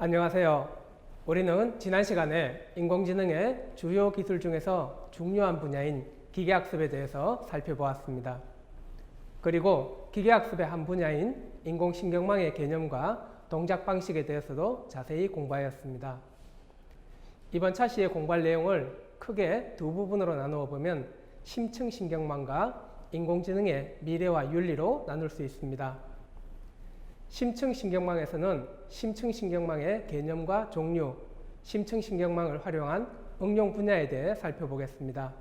안녕하세요. 우리는 지난 시간에 인공지능의 주요 기술 중에서 중요한 분야인 기계학습에 대해서 살펴보았습니다. 그리고 기계학습의 한 분야인 인공신경망의 개념과 동작 방식에 대해서도 자세히 공부하였습니다. 이번 차시에 공부할 내용을 크게 두 부분으로 나누어 보면 심층신경망과 인공지능의 미래와 윤리로 나눌 수 있습니다. 심층신경망에서는 심층신경망의 개념과 종류, 심층신경망을 활용한 응용 분야에 대해 살펴보겠습니다.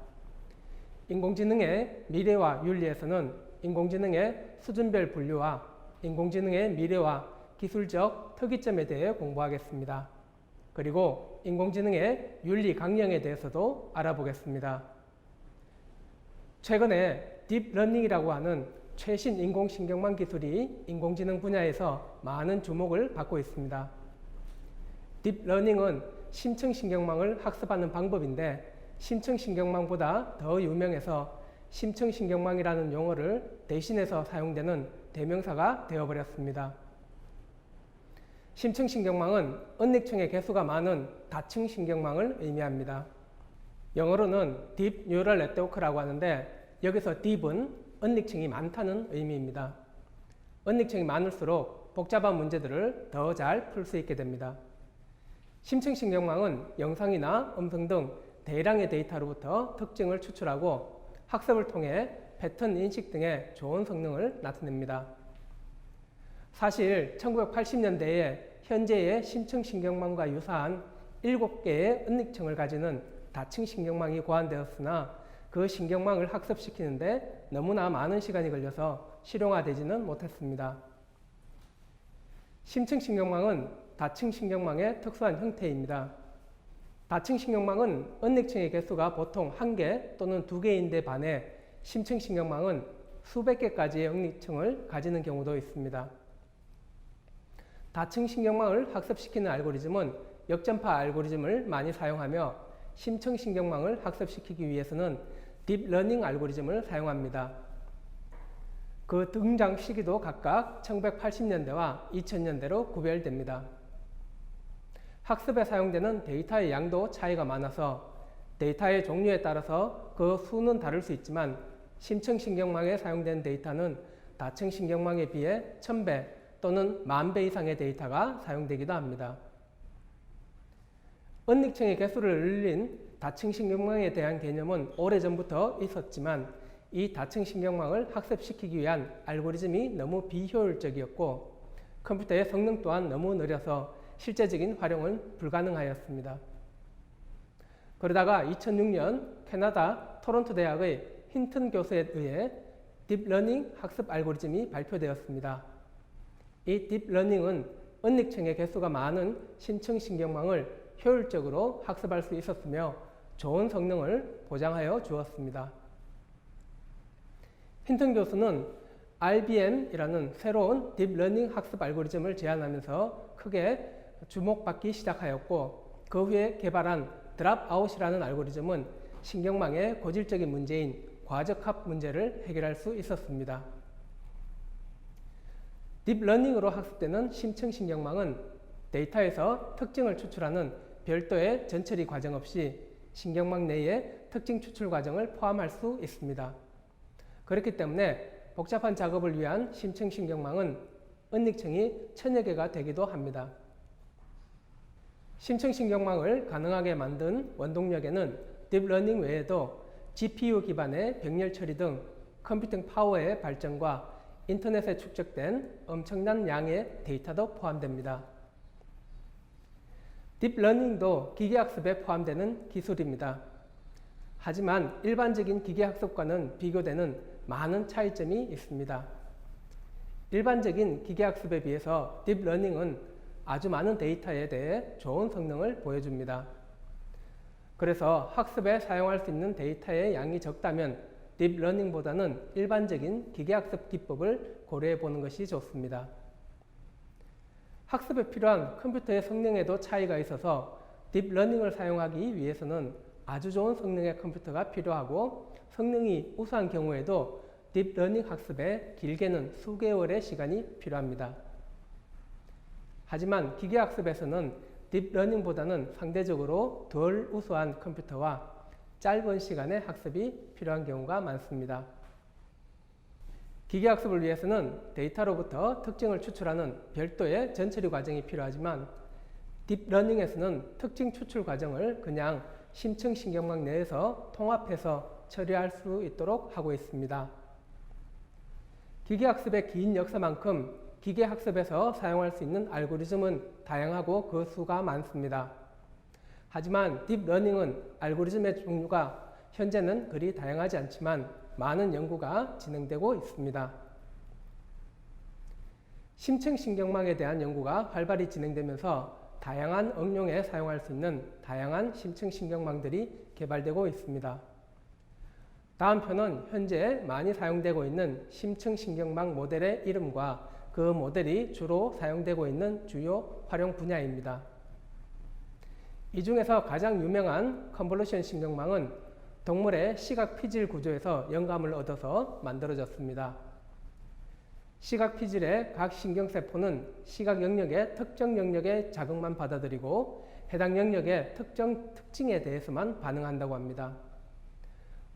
인공지능의 미래와 윤리에서는 인공지능의 수준별 분류와 인공지능의 미래와 기술적 특이점에 대해 공부하겠습니다. 그리고 인공지능의 윤리 강령에 대해서도 알아보겠습니다. 최근에 딥러닝이라고 하는 최신 인공신경망 기술이 인공지능 분야에서 많은 주목을 받고 있습니다. 딥러닝은 심층신경망을 학습하는 방법인데 심층신경망보다 더 유명해서 심층신경망이라는 용어를 대신해서 사용되는 대명사가 되어버렸습니다. 심층신경망은 은닉층의 개수가 많은 다층 신경망을 의미합니다. 영어로는 Deep Neural Network라고 하는데 여기서 Deep은 은닉층이 많다는 의미입니다. 은닉층이 많을수록 복잡한 문제들을 더 잘 풀 수 있게 됩니다. 심층신경망은 영상이나 음성 등 대량의 데이터로부터 특징을 추출하고 학습을 통해 패턴 인식 등의 좋은 성능을 나타냅니다. 사실 1980년대에 현재의 심층신경망과 유사한 7개의 은닉층을 가지는 다층신경망이 고안되었으나 그 신경망을 학습시키는데 너무나 많은 시간이 걸려서 실용화되지는 못했습니다. 심층신경망은 다층신경망의 특수한 형태입니다. 다층신경망은 은닉층의 개수가 보통 1개 또는 2개인데 반해 심층신경망은 수백 개까지의 은닉층을 가지는 경우도 있습니다. 다층신경망을 학습시키는 알고리즘은 역전파 알고리즘을 많이 사용하며 심층신경망을 학습시키기 위해서는 딥러닝 알고리즘을 사용합니다. 그 등장 시기도 각각 1980년대와 2000년대로 구별됩니다. 학습에 사용되는 데이터의 양도 차이가 많아서 데이터의 종류에 따라서 그 수는 다를 수 있지만 심층신경망에 사용된 데이터는 다층신경망에 비해 1000배 또는 10,000배 이상의 데이터가 사용되기도 합니다. 은닉층의 개수를 늘린 다층신경망에 대한 개념은 오래전부터 있었지만 이 다층신경망을 학습시키기 위한 알고리즘이 너무 비효율적이었고 컴퓨터의 성능 또한 너무 느려서 실제적인 활용은 불가능하였습니다. 그러다가 2006년 캐나다 토론토 대학의 힌튼 교수에 의해 딥러닝 학습 알고리즘이 발표되었습니다. 이 딥러닝은 은닉층의 개수가 많은 심층신경망을 효율적으로 학습할 수 있었으며 좋은 성능을 보장하여 주었습니다. 힌튼 교수는 RBM이라는 새로운 딥러닝 학습 알고리즘을 제안하면서 크게 주목받기 시작하였고 그 후에 개발한 드랍아웃이라는 알고리즘은 신경망의 고질적인 문제인 과적합 문제를 해결할 수 있었습니다. 딥러닝으로 학습되는 심층신경망은 데이터에서 특징을 추출하는 별도의 전처리 과정 없이 신경망 내에 특징 추출 과정을 포함할 수 있습니다. 그렇기 때문에 복잡한 작업을 위한 심층신경망은 은닉층이 1000여 개가 되기도 합니다. 심층신경망을 가능하게 만든 원동력에는 딥러닝 외에도 GPU 기반의 병렬 처리 등 컴퓨팅 파워의 발전과 인터넷에 축적된 엄청난 양의 데이터도 포함됩니다. 딥러닝도 기계학습에 포함되는 기술입니다. 하지만 일반적인 기계학습과는 비교되는 많은 차이점이 있습니다. 일반적인 기계학습에 비해서 딥러닝은 아주 많은 데이터에 대해 좋은 성능을 보여줍니다. 그래서 학습에 사용할 수 있는 데이터의 양이 적다면 딥러닝보다는 일반적인 기계학습 기법을 고려해 보는 것이 좋습니다. 학습에 필요한 컴퓨터의 성능에도 차이가 있어서 딥러닝을 사용하기 위해서는 아주 좋은 성능의 컴퓨터가 필요하고 성능이 우수한 경우에도 딥러닝 학습에 길게는 수개월의 시간이 필요합니다. 하지만 기계학습에서는 딥러닝보다는 상대적으로 덜 우수한 컴퓨터와 짧은 시간의 학습이 필요한 경우가 많습니다. 기계학습을 위해서는 데이터로부터 특징을 추출하는 별도의 전처리 과정이 필요하지만 딥러닝에서는 특징 추출 과정을 그냥 심층 신경망 내에서 통합해서 처리할 수 있도록 하고 있습니다. 기계학습의 긴 역사만큼 기계학습에서 사용할 수 있는 알고리즘은 다양하고 그 수가 많습니다. 하지만 딥러닝은 알고리즘의 종류가 현재는 그리 다양하지 않지만 많은 연구가 진행되고 있습니다. 심층 신경망에 대한 연구가 활발히 진행되면서 다양한 응용에 사용할 수 있는 다양한 심층 신경망들이 개발되고 있습니다. 다음 표는 현재 많이 사용되고 있는 심층 신경망 모델의 이름과 그 모델이 주로 사용되고 있는 주요 활용 분야입니다. 이 중에서 가장 유명한 컨볼루션 신경망은 동물의 시각 피질 구조에서 영감을 얻어서 만들어졌습니다. 시각 피질의 각 신경세포는 시각 영역의 특정 영역의 자극만 받아들이고 해당 영역의 특정 특징에 대해서만 반응한다고 합니다.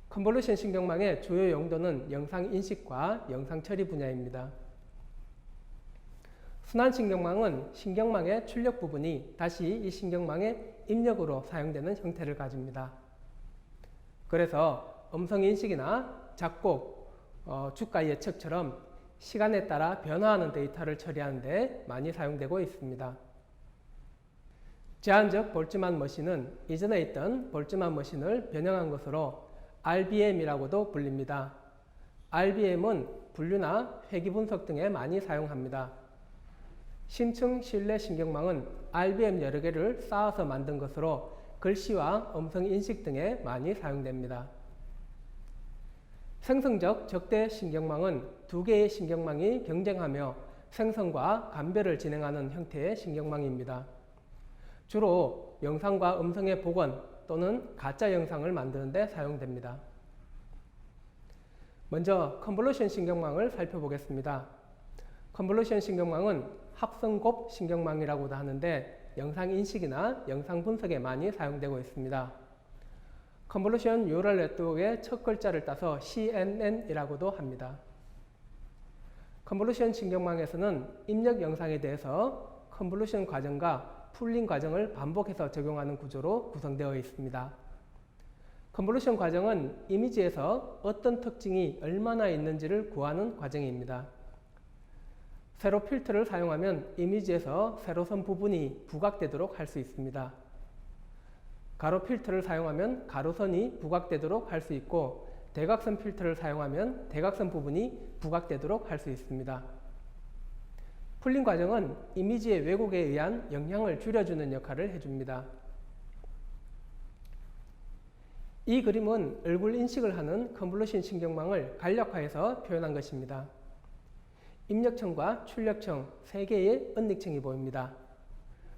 컨볼루션 신경망의 주요 용도는 영상 인식과 영상 처리 분야입니다. 순환 신경망은 신경망의 출력 부분이 다시 이 신경망의 입력으로 사용되는 형태를 가집니다. 그래서 음성 인식이나 작곡, 주가 예측처럼 시간에 따라 변화하는 데이터를 처리하는 데 많이 사용되고 있습니다. 제한적 볼츠만 머신은 이전에 있던 볼츠만 머신을 변형한 것으로 RBM이라고도 불립니다. RBM은 분류나 회귀 분석 등에 많이 사용합니다. 심층 실내 신경망은 RBM 여러 개를 쌓아서 만든 것으로 글씨와 음성 인식 등에 많이 사용됩니다. 생성적 적대 신경망은 두 개의 신경망이 경쟁하며 생성과 감별을 진행하는 형태의 신경망입니다. 주로 영상과 음성의 복원 또는 가짜 영상을 만드는 데 사용됩니다. 먼저 컨볼루션 신경망을 살펴보겠습니다. 컨볼루션 신경망은 합성곱 신경망이라고도 하는데 영상 인식이나 영상 분석에 많이 사용되고 있습니다. 컨볼루션 뉴럴 네트워크의 첫 글자를 따서 CNN이라고도 합니다. 컨볼루션 신경망에서는 입력 영상에 대해서 컨볼루션 과정과 풀링 과정을 반복해서 적용하는 구조로 구성되어 있습니다. 컨볼루션 과정은 이미지에서 어떤 특징이 얼마나 있는지를 구하는 과정입니다. 세로 필터를 사용하면 이미지에서 세로선 부분이 부각되도록 할 수 있습니다. 가로 필터를 사용하면 가로선이 부각되도록 할 수 있고 대각선 필터를 사용하면 대각선 부분이 부각되도록 할 수 있습니다. 풀링 과정은 이미지의 왜곡에 의한 영향을 줄여주는 역할을 해줍니다. 이 그림은 얼굴 인식을 하는 컨볼루션 신경망을 간략화해서 표현한 것입니다. 입력층과 출력층 3개의 은닉층이 보입니다.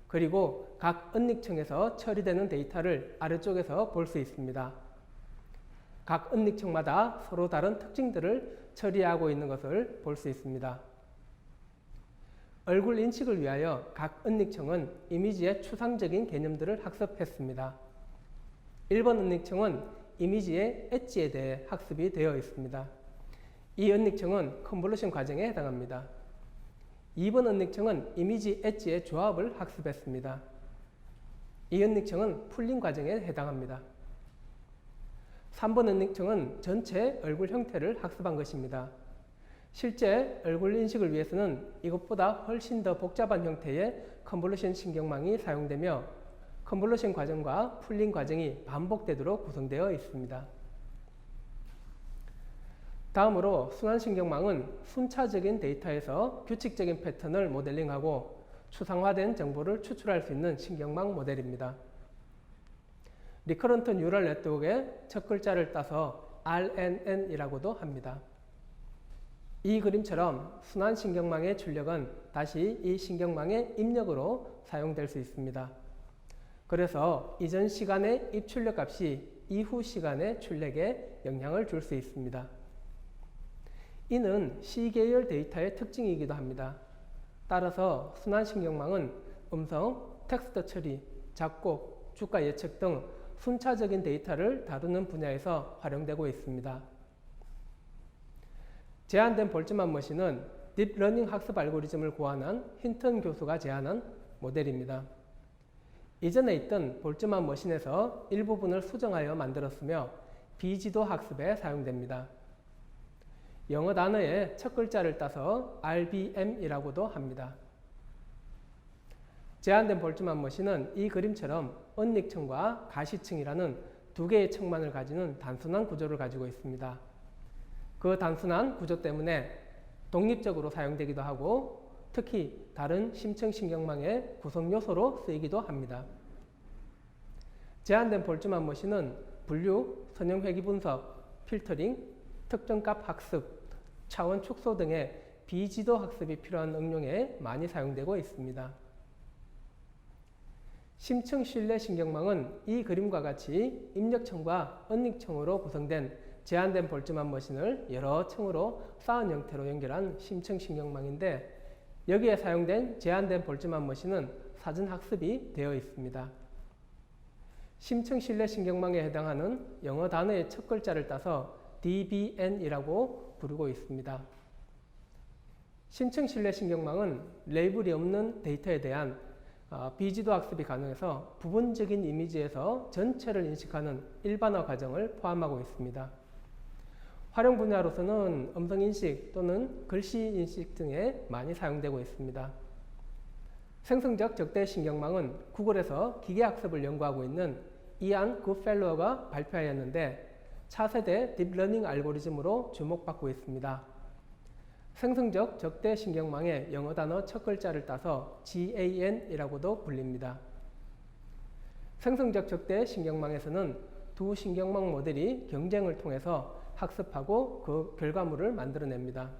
그리고 각 은닉층에서 처리되는 데이터를 아래쪽에서 볼 수 있습니다. 각 은닉층마다 서로 다른 특징들을 처리하고 있는 것을 볼 수 있습니다. 얼굴 인식을 위하여 각 은닉층은 이미지의 추상적인 개념들을 학습했습니다. 1번 은닉층은 이미지의 엣지에 대해 학습이 되어 있습니다. 이 은닉층은 컨볼루션 과정에 해당합니다. 2번 은닉층은 이미지 엣지의 조합을 학습했습니다. 이 은닉층은 풀링 과정에 해당합니다. 3번 은닉층은 전체 얼굴 형태를 학습한 것입니다. 실제 얼굴 인식을 위해서는 이것보다 훨씬 더 복잡한 형태의 컨볼루션 신경망이 사용되며 컨볼루션 과정과 풀링 과정이 반복되도록 구성되어 있습니다. 다음으로 순환신경망은 순차적인 데이터에서 규칙적인 패턴을 모델링하고 추상화된 정보를 추출할 수 있는 신경망 모델입니다. 리커런트 뉴럴 네트워크의 첫 글자를 따서 RNN이라고도 합니다. 이 그림처럼 순환신경망의 출력은 다시 이 신경망의 입력으로 사용될 수 있습니다. 그래서 이전 시간의 입출력 값이 이후 시간의 출력에 영향을 줄 수 있습니다. 이는 C계열 데이터의 특징이기도 합니다. 따라서 순환신경망은 음성, 텍스트 처리, 작곡, 주가 예측 등 순차적인 데이터를 다루는 분야에서 활용되고 있습니다. 제안된 볼트만 머신은 딥러닝 학습 알고리즘을 고안한 힌턴 교수가 제안한 모델입니다. 이전에 있던 볼트만 머신에서 일부분을 수정하여 만들었으며 비지도 학습에 사용됩니다. 영어 단어의 첫 글자를 따서 RBM이라고도 합니다. 제안된 볼트만 머신은 이 그림처럼 언닉층과 가시층이라는 두 개의 층만을 가지는 단순한 구조를 가지고 있습니다. 그 단순한 구조 때문에 독립적으로 사용되기도 하고 특히 다른 심층신경망의 구성 요소로 쓰이기도 합니다. 제안된 볼트만 머신은 분류, 선형 회귀 분석, 필터링, 특정값 학습, 차원 축소 등의 비지도 학습이 필요한 응용에 많이 사용되고 있습니다. 심층 실내 신경망은 이 그림과 같이 입력층과 언닉층으로 구성된 제한된 볼트만 머신을 여러 층으로 쌓은 형태로 연결한 심층 신경망인데 여기에 사용된 제한된 볼트만 머신은 사전 학습이 되어 있습니다. 심층 실내 신경망에 해당하는 영어 단어의 첫 글자를 따서 DBN이라고 부르고 있습니다. 심층 실내 신경망은 레이블이 없는 데이터에 대한 비지도 학습이 가능해서 부분적인 이미지에서 전체를 인식하는 일반화 과정을 포함하고 있습니다. 활용 분야로서는 음성인식 또는 글씨인식 등에 많이 사용되고 있습니다. 생성적 적대신경망은 구글에서 기계학습을 연구하고 있는 이안 굿펠로어가 발표하였는데 차세대 딥러닝 알고리즘으로 주목받고 있습니다. 생성적 적대신경망의 영어 단어 첫 글자를 따서 GAN이라고도 불립니다. 생성적 적대신경망에서는 두 신경망 모델이 경쟁을 통해서 학습하고 그 결과물을 만들어냅니다.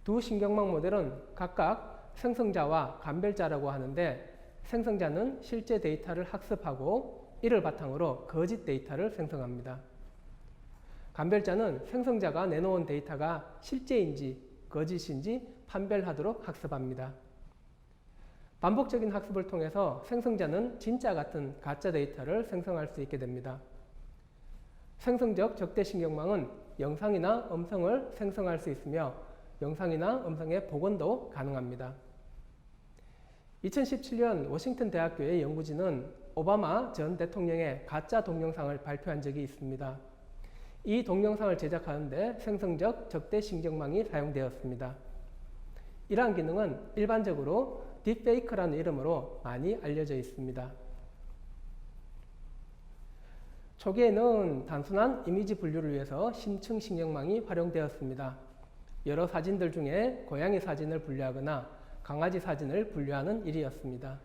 두 신경망 모델은 각각 생성자와 감별자라고 하는데 생성자는 실제 데이터를 학습하고 이를 바탕으로 거짓 데이터를 생성합니다. 감별자는 생성자가 내놓은 데이터가 실제인지 거짓인지 판별하도록 학습합니다. 반복적인 학습을 통해서 생성자는 진짜 같은 가짜 데이터를 생성할 수 있게 됩니다. 생성적 적대신경망은 영상이나 음성을 생성할 수 있으며 영상이나 음성의 복원도 가능합니다. 2017년 워싱턴 대학교의 연구진은 오바마 전 대통령의 가짜 동영상을 발표한 적이 있습니다. 이 동영상을 제작하는데 생성적 적대신경망이 사용되었습니다. 이러한 기능은 일반적으로 딥페이크라는 이름으로 많이 알려져 있습니다. 초기에는 단순한 이미지 분류를 위해서 심층 신경망이 활용되었습니다. 여러 사진들 중에 고양이 사진을 분류하거나 강아지 사진을 분류하는 일이었습니다.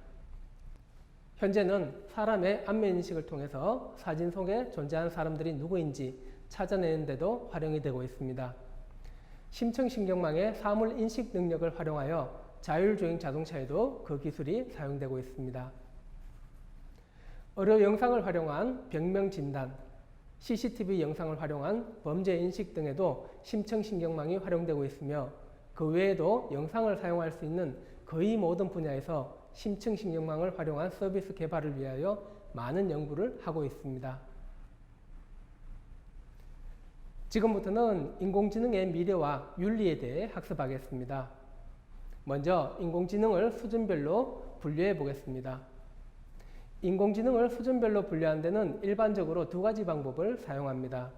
현재는 사람의 안면인식을 통해서 사진 속에 존재하는 사람들이 누구인지 찾아내는 데도 활용이 되고 있습니다. 심층신경망의 사물인식 능력을 활용하여 자율주행 자동차에도 그 기술이 사용되고 있습니다. 의료 영상을 활용한 병명 진단, CCTV 영상을 활용한 범죄 인식 등에도 심층신경망이 활용되고 있으며 그 외에도 영상을 사용할 수 있는 거의 모든 분야에서 심층신경망을 활용한 서비스 개발을 위하여 많은 연구를 하고 있습니다. 지금부터는 인공지능의 미래와 윤리에 대해 학습하겠습니다. 먼저 인공지능을 수준별로 분류해 보겠습니다. 인공지능을 수준별로 분류하는 데는 일반적으로 두 가지 방법을 사용합니다.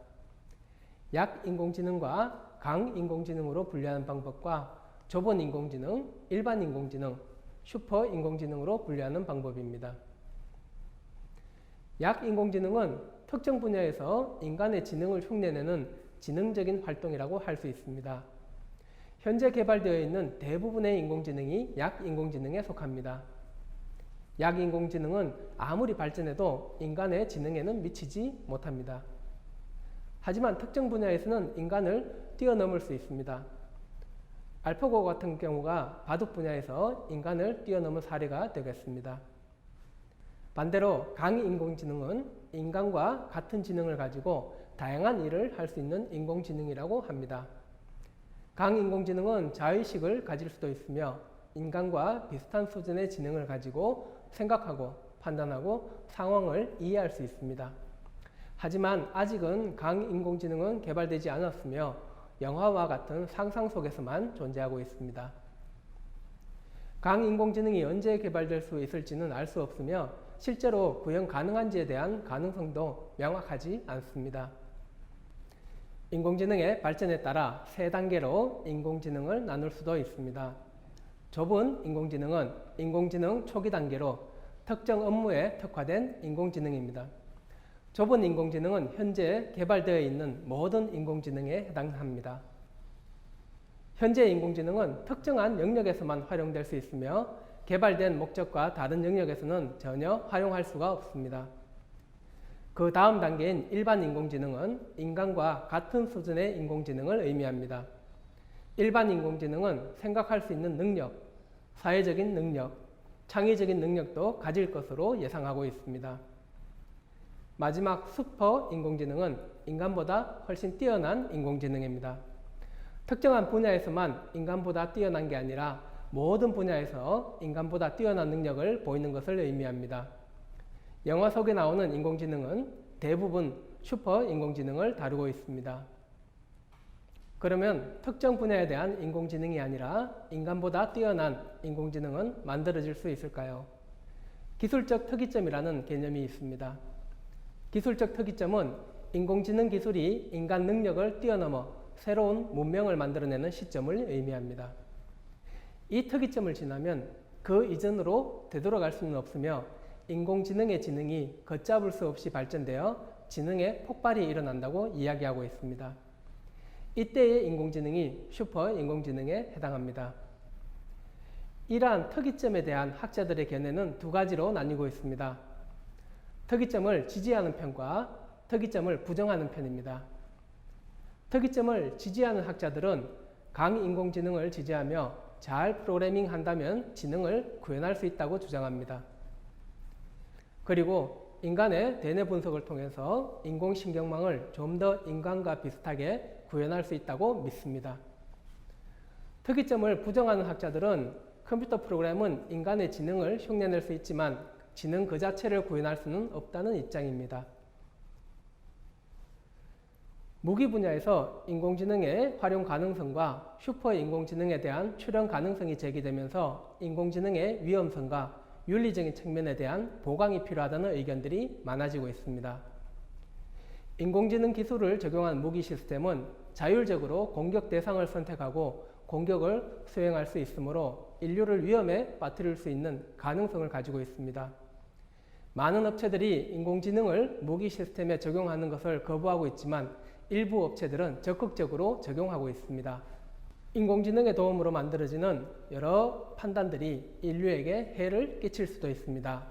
약인공지능과 강인공지능으로 분류하는 방법과 좁은 인공지능, 일반 인공지능, 슈퍼인공지능으로 분류하는 방법입니다. 약인공지능은 특정 분야에서 인간의 지능을 흉내내는 지능적인 활동이라고 할 수 있습니다. 현재 개발되어 있는 대부분의 인공지능이 약인공지능에 속합니다. 약인공지능은 아무리 발전해도 인간의 지능에는 미치지 못합니다. 하지만 특정 분야에서는 인간을 뛰어넘을 수 있습니다. 알파고 같은 경우가 바둑 분야에서 인간을 뛰어넘은 사례가 되겠습니다. 반대로 강인공지능은 인간과 같은 지능을 가지고 다양한 일을 할 수 있는 인공지능이라고 합니다. 강인공지능은 자의식을 가질 수도 있으며 인간과 비슷한 수준의 지능을 가지고 생각하고 판단하고 상황을 이해할 수 있습니다. 하지만 아직은 강인공지능은 개발되지 않았으며 영화와 같은 상상 속에서만 존재하고 있습니다. 강인공지능이 언제 개발될 수 있을지는 알 수 없으며 실제로 구현 가능한지에 대한 가능성도 명확하지 않습니다. 인공지능의 발전에 따라 세 단계로 인공지능을 나눌 수도 있습니다. 좁은 인공지능은 인공지능 초기 단계로 특정 업무에 특화된 인공지능입니다. 좁은 인공지능은 현재 개발되어 있는 모든 인공지능에 해당합니다. 현재 인공지능은 특정한 영역에서만 활용될 수 있으며 개발된 목적과 다른 영역에서는 전혀 활용할 수가 없습니다. 그 다음 단계인 일반 인공지능은 인간과 같은 수준의 인공지능을 의미합니다. 일반 인공지능은 생각할 수 있는 능력, 사회적인 능력, 창의적인 능력도 가질 것으로 예상하고 있습니다. 마지막 슈퍼 인공지능은 인간보다 훨씬 뛰어난 인공지능입니다. 특정한 분야에서만 인간보다 뛰어난 게 아니라 모든 분야에서 인간보다 뛰어난 능력을 보이는 것을 의미합니다. 영화 속에 나오는 인공지능은 대부분 슈퍼 인공지능을 다루고 있습니다. 그러면 특정 분야에 대한 인공지능이 아니라 인간보다 뛰어난 인공지능은 만들어질 수 있을까요? 기술적 특이점이라는 개념이 있습니다. 기술적 특이점은 인공지능 기술이 인간 능력을 뛰어넘어 새로운 문명을 만들어내는 시점을 의미합니다. 이 특이점을 지나면 그 이전으로 되돌아갈 수는 없으며 인공지능의 지능이 걷잡을 수 없이 발전되어 지능의 폭발이 일어난다고 이야기하고 있습니다. 이때의 인공지능이 슈퍼 인공지능에 해당합니다. 이러한 특이점에 대한 학자들의 견해는 두 가지로 나뉘고 있습니다. 특이점을 지지하는 편과 특이점을 부정하는 편입니다. 특이점을 지지하는 학자들은 강인공지능을 지지하며 잘 프로그래밍 한다면 지능을 구현할 수 있다고 주장합니다. 그리고 인간의 대뇌 분석을 통해서 인공신경망을 좀 더 인간과 비슷하게 구현할 수 있다고 믿습니다. 특이점을 부정하는 학자들은 컴퓨터 프로그램은 인간의 지능을 흉내낼 수 있지만 지능 그 자체를 구현할 수는 없다는 입장입니다. 무기 분야에서 인공지능의 활용 가능성과 슈퍼 인공지능에 대한 출현 가능성이 제기되면서 인공지능의 위험성과 윤리적인 측면에 대한 보강이 필요하다는 의견들이 많아지고 있습니다. 인공지능 기술을 적용한 무기 시스템은 자율적으로 공격 대상을 선택하고 공격을 수행할 수 있으므로 인류를 위험에 빠뜨릴 수 있는 가능성을 가지고 있습니다. 많은 업체들이 인공지능을 무기 시스템에 적용하는 것을 거부하고 있지만 일부 업체들은 적극적으로 적용하고 있습니다. 인공지능의 도움으로 만들어지는 여러 판단들이 인류에게 해를 끼칠 수도 있습니다.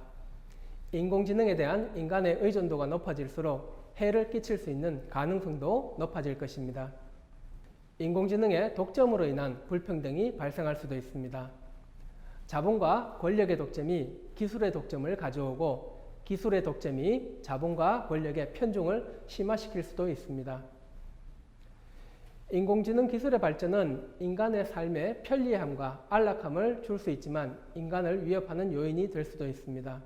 인공지능에 대한 인간의 의존도가 높아질수록 해를 끼칠 수 있는 가능성도 높아질 것입니다. 인공지능의 독점으로 인한 불평등이 발생할 수도 있습니다. 자본과 권력의 독점이 기술의 독점을 가져오고 기술의 독점이 자본과 권력의 편중을 심화시킬 수도 있습니다. 인공지능 기술의 발전은 인간의 삶에 편리함과 안락함을 줄 수 있지만 인간을 위협하는 요인이 될 수도 있습니다.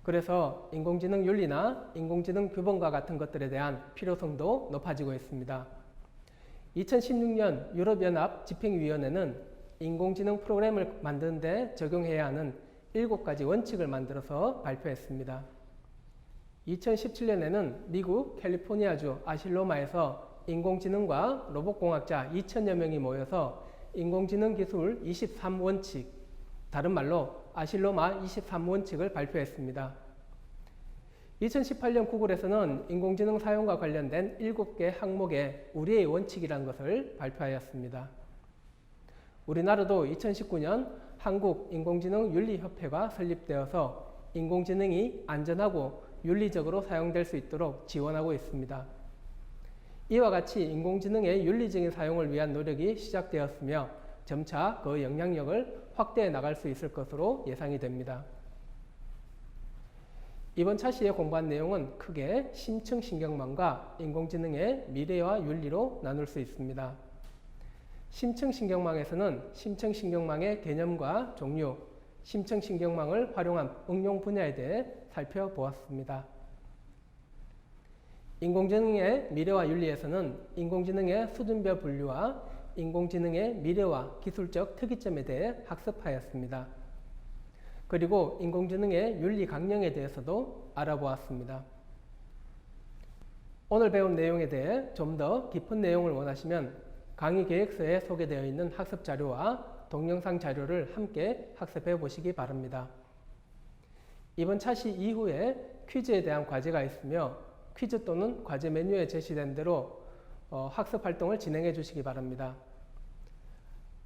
그래서 인공지능 윤리나 인공지능 규범과 같은 것들에 대한 필요성도 높아지고 있습니다. 2016년 유럽연합 집행위원회는 인공지능 프로그램을 만드는 데 적용해야 하는 7가지 원칙을 만들어서 발표했습니다. 2017년에는 미국 캘리포니아주 아실로마에서 인공지능과 로봇공학자 2,000여 명이 모여서 인공지능 기술 23원칙, 다른 말로 아실로마 23원칙을 발표했습니다. 2018년 구글에서는 인공지능 사용과 관련된 7개 항목의 우리의 원칙이라는 것을 발표하였습니다. 우리나라도 2019년 한국인공지능윤리협회가 설립되어서 인공지능이 안전하고 윤리적으로 사용될 수 있도록 지원하고 있습니다. 이와 같이 인공지능의 윤리적인 사용을 위한 노력이 시작되었으며 점차 그 영향력을 확대해 나갈 수 있을 것으로 예상이 됩니다. 이번 차시에 공부한 내용은 크게 심층신경망과 인공지능의 미래와 윤리로 나눌 수 있습니다. 심층신경망에서는 심층신경망의 개념과 종류, 심층신경망을 활용한 응용 분야에 대해 살펴보았습니다. 인공지능의 미래와 윤리에서는 인공지능의 수준별 분류와 인공지능의 미래와 기술적 특이점에 대해 학습하였습니다. 그리고 인공지능의 윤리 강령에 대해서도 알아보았습니다. 오늘 배운 내용에 대해 좀 더 깊은 내용을 원하시면 강의 계획서에 소개되어 있는 학습 자료와 동영상 자료를 함께 학습해 보시기 바랍니다. 이번 차시 이후에 퀴즈에 대한 과제가 있으며 퀴즈 또는 과제 메뉴에 제시된 대로 학습 활동을 진행해 주시기 바랍니다.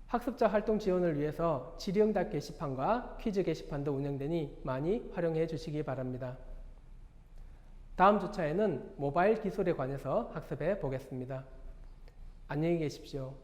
학습자 활동 지원을 위해서 질의응답 게시판과 퀴즈 게시판도 운영되니 많이 활용해 주시기 바랍니다. 다음 주차에는 모바일 기술에 관해서 학습해 보겠습니다. 안녕히 계십시오.